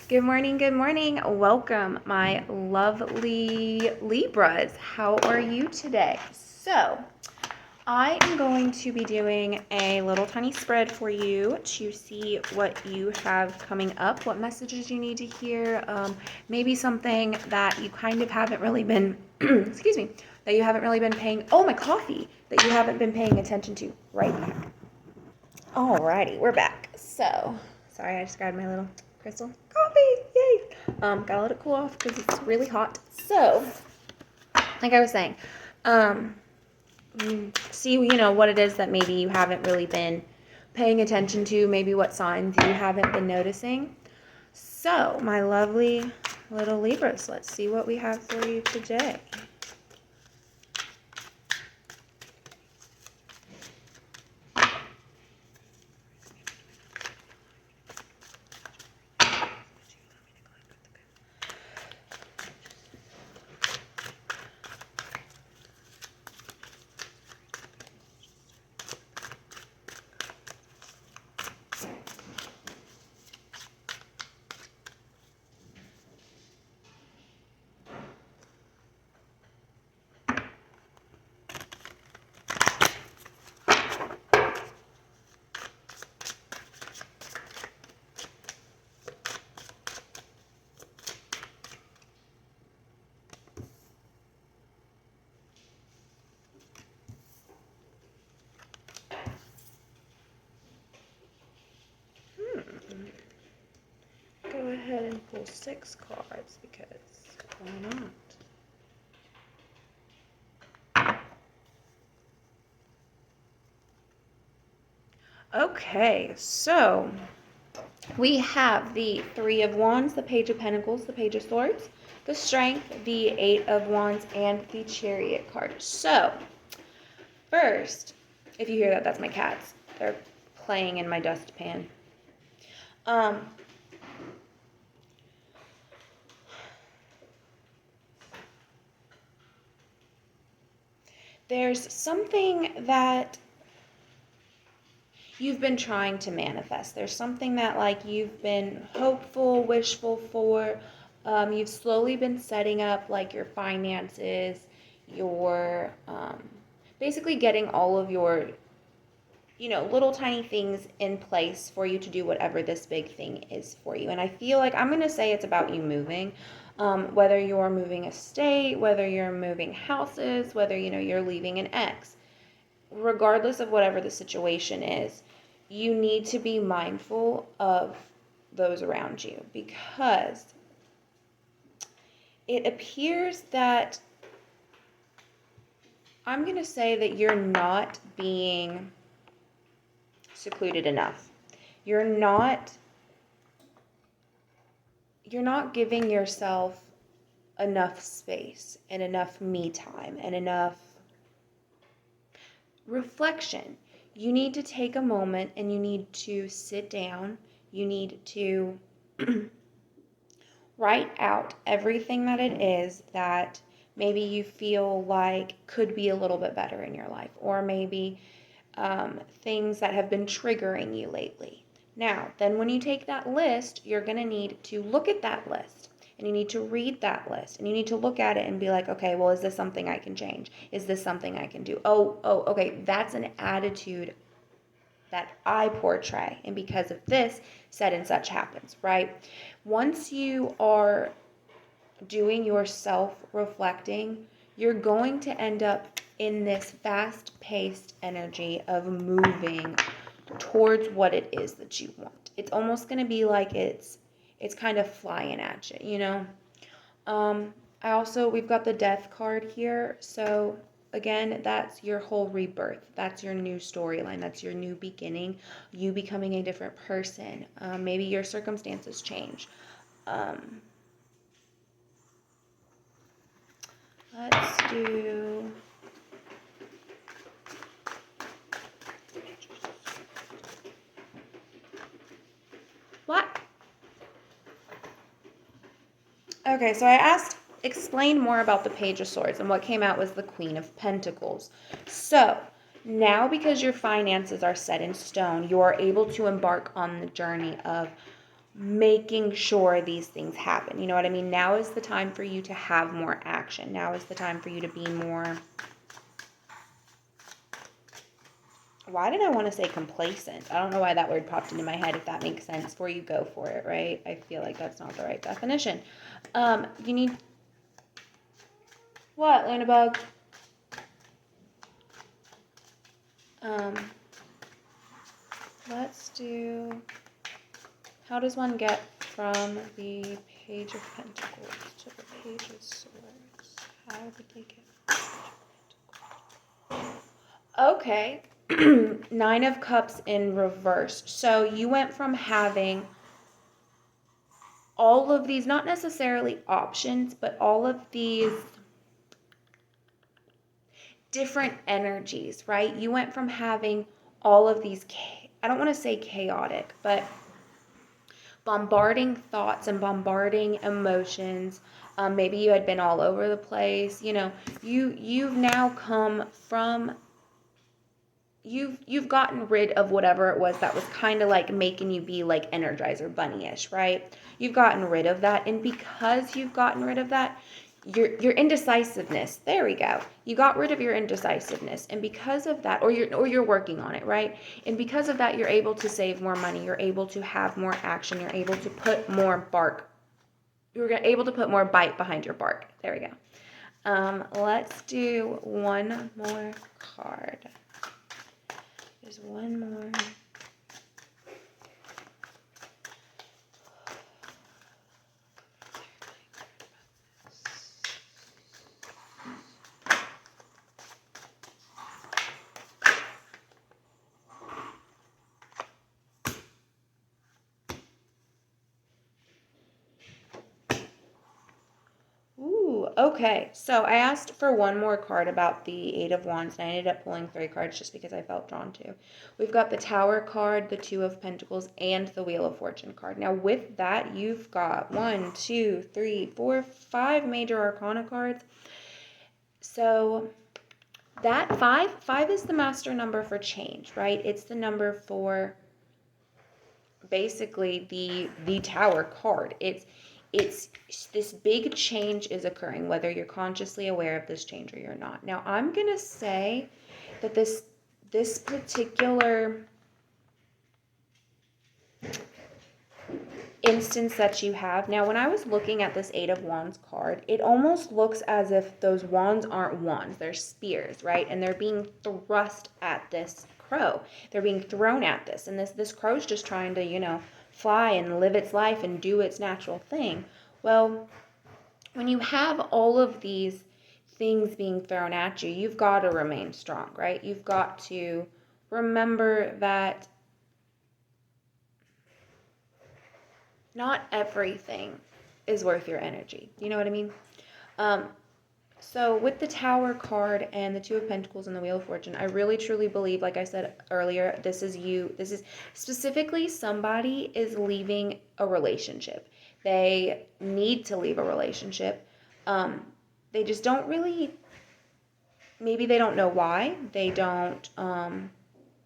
Good morning, good morning. Welcome, my lovely Libras. How are you today? So, I am going to be doing a little tiny spread for you to see what you have coming up, what messages you need to hear, maybe something that you kind of haven't really been, excuse me, that you haven't really been paying, oh, my coffee, that you haven't been paying attention to. Right back. Alrighty, we're back. So, sorry, I just grabbed my little crystal coffee. Yay! Gotta let it cool off because it's really hot. So, like I was saying, see, what it is that maybe you haven't really been paying attention to, maybe what signs you haven't been noticing. So, my lovely little Libras, let's see what we have for you today. Go ahead and pull 6 cards because why not? Okay, so we have the 3 of Wands, the Page of Pentacles, the Page of Swords, the Strength, the 8 of Wands, and the Chariot card. So, first, if you hear that, that's my cats. They're playing in my dustpan. There's something that you've been trying to manifest. There's something that you've been hopeful, wishful for. You've slowly been setting up your finances, your basically getting all of your little tiny things in place for you to do whatever this big thing is for you. And I feel like I'm going to say it's about you moving. Whether you're moving a state, whether you're moving houses, whether you're leaving an ex, regardless of whatever the situation is, you need to be mindful of those around you, because it appears that I'm going to say that you're not being secluded enough. You're not giving yourself enough space and enough me time and enough reflection. You need to take a moment and you need to sit down. You need to write out everything that it is that maybe you feel like could be a little bit better in your life, or maybe things that have been triggering you lately. Now, then when you take that list, you're going to need to look at that list, and you need to read that list, and you need to look at it and be like, okay, well, is this something I can change? Is this something I can do? Oh, okay, that's an attitude that I portray, and because of this, such and such happens, right? Once you are doing your self-reflecting, you're going to end up in this fast-paced energy of moving towards what it is that you want. It's almost going to be like it's kind of flying at you, we've got the Death card here. So again, that's your whole rebirth. That's your new storyline. That's your new beginning. You becoming a different person. Maybe your circumstances change. Let's do... What? Okay, so I asked, explain more about the Page of Swords, and what came out was the Queen of Pentacles. So, now because your finances are set in stone, you're able to embark on the journey of making sure these things happen. You know what I mean? Now is the time for you to have more action. Now is the time for you to be more, why did I want to say complacent? I don't know why that word popped into my head. If that makes sense for you, go for it, right? I feel like that's not the right definition. You need, what, Luna Bug? Let's do, how does one get from the Page of Pentacles to the Page of Swords? How did they get? Okay. Nine of Cups in reverse. So you went from having all of these, not necessarily options, but all of these different energies, right? You went from having all of these, I don't want to say chaotic, but bombarding thoughts and bombarding emotions. Maybe you had been all over the place. You know, you've now come from, you've gotten rid of whatever it was that was kind of like making you be like Energizer Bunny-ish, right? You've gotten rid of that, and because you've gotten rid of that, your indecisiveness, there we go. You got rid of your indecisiveness, and because of that, or you're working on it, right? And because of that, you're able to save more money, you're able to have more action, you're able to put more bark, you're able to put more bite behind your bark. There we go. Let's do one more card. There's one more. Ooh, okay. So I asked for one more card about the Eight of Wands, and I ended up pulling 3 cards just because I felt drawn to. We've got the Tower card, the Two of Pentacles, and the Wheel of Fortune card. Now with that, you've got 1, 2, 3, 4, 5 major arcana cards. So that five is the master number for change, right? It's the number for basically the Tower card. It's this big change is occurring, whether you're consciously aware of this change or you're not. Now, I'm going to say that this particular instance that you have, now when I was looking at this Eight of Wands card, it almost looks as if those wands aren't wands, they're spears, right? And they're being thrust at this crow. They're being thrown at this, and this crow's just trying to, you know, fly and live its life and do its natural thing. Well, when you have all of these things being thrown at you, you've got to remain strong, right? You've got to remember that not everything is worth your energy. You know what I mean? So with the Tower card and the Two of Pentacles and the Wheel of Fortune, I really truly believe, like I said earlier, this is you. This is specifically somebody is leaving a relationship. They need to leave a relationship. They just don't really, maybe they don't know why. They don't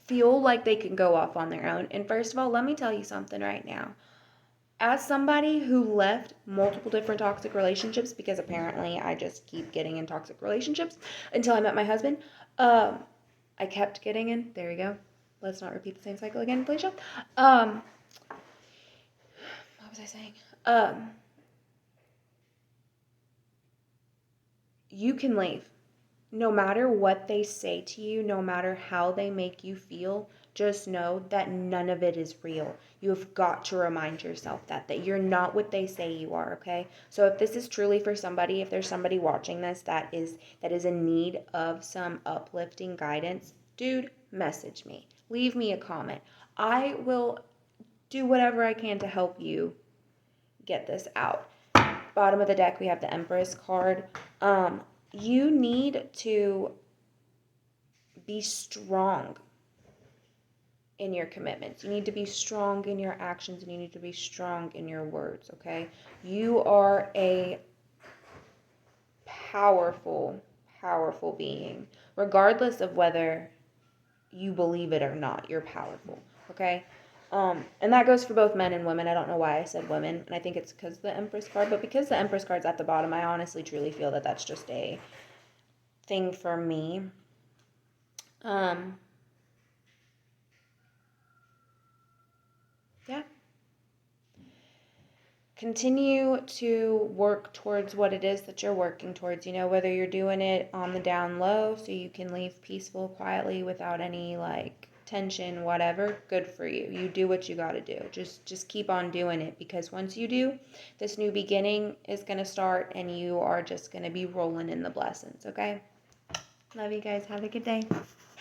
feel like they can go off on their own. And first of all, let me tell you something right now. As somebody who left multiple different toxic relationships, because apparently I just keep getting in toxic relationships until I met my husband, I kept getting in. There we go. Let's not repeat the same cycle again, please, Sean. What was I saying? You can leave. No matter what they say to you, no matter how they make you feel, just know that none of it is real. You have got to remind yourself that you're not what they say you are, okay? So if this is truly for somebody, if there's somebody watching this that is in need of some uplifting guidance, dude, message me. Leave me a comment. I will do whatever I can to help you get this out. Bottom of the deck, we have the Empress card. You need to be strong in your commitments. You need to be strong in your actions, and you need to be strong in your words, okay? You are a powerful, powerful being. Regardless of whether you believe it or not, you're powerful, okay? And that goes for both men and women. I don't know why I said women, and I think it's because the Empress card, but because the Empress card's at the bottom, I honestly truly feel that that's just a thing for me. Yeah. Continue to work towards what it is that you're working towards, whether you're doing it on the down low so you can leave peaceful, quietly without any like tension, whatever, good for you. You do what you got to do. Just keep on doing it, because once you do, this new beginning is going to start and you are just going to be rolling in the blessings, okay? Love you guys. Have a good day.